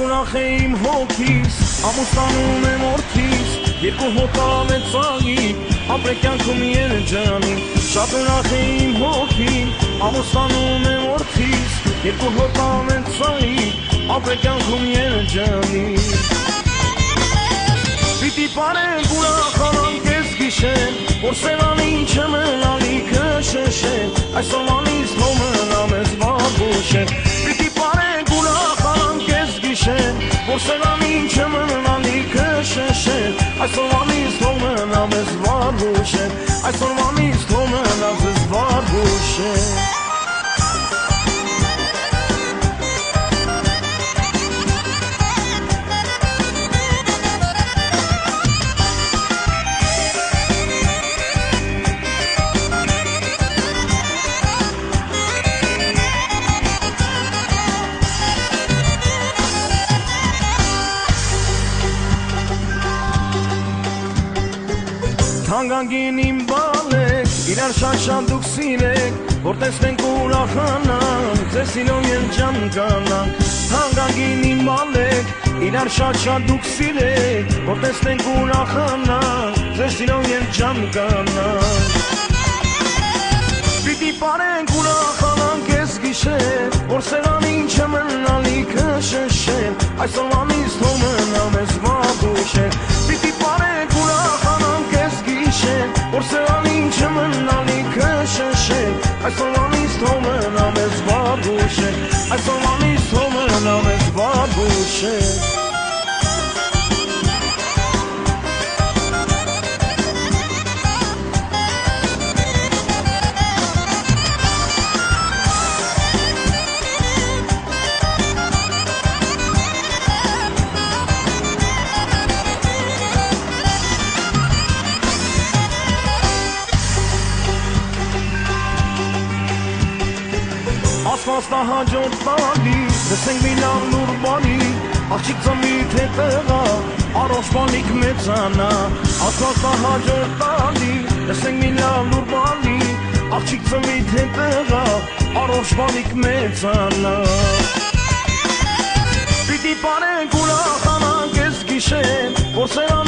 ուրախ է իմ հոգիս, ամուսանում եմ որդիս, երկու հոտավ է ծաղի, ապրեք կյանքում երջանի, շատ ուրախ է իմ հոգին, ամուսանում եմ որդիս, երկու հոտավ է ծաղի, ապրեք կյանքում երջանի։ Պիտի պարենք ուրախանանք ես գիշեր, որ սեղանին չմնալի կշշել, այսօրվանից թող մնա մեզ վաղուշել։ Պիտի պարենք ուրախանանք ես գիշեր, որ սեղանին չմնալի կշշել, այսօրվանից թող մնա մեզ վաղուշել, այսօրվանից թող մնա մեզ վաղուշել։ Թանկագին իմ բալեք, իրար շատ դուք սիրեք, որ տեսնենք ուրախանանք, ձեզ սիրով երջանկանանք։ Թանկագին իմ բալեք, իրար շատ դուք սիրեք, որ տեսնենք ուրախանանք, ձեզ սիրով երջանկանանք։ Պիտի պարենք ուրախանանք ես գիշեր, որ սեղանին չմնալի կշշել, այսօրվանից թող մնա մեզ վաղուշել։ Պիտի պարենք ուրախանանք ես գիշեր, որ սեղանին չմնալի կշշել, այսօրվանից թող մնա մեզ վաղուշել, այսօրվանից թող մնա մեզ վաղուշել։ Ասվածնա հաջորդ տալի, լսենք մի լավ լուր բանի, աղջիկ ծմիտ է տղա, առողջ բանիկ մեծանա։ Ասվածնա հաջորդ տալի, լսենք մի լավ լուր բանի, աղջիկ ծմիտ է տղա, առողջ բանիկ մեծանա։ Պիտի պարենք ուրախանանք ես գիշեր, որ սեղանին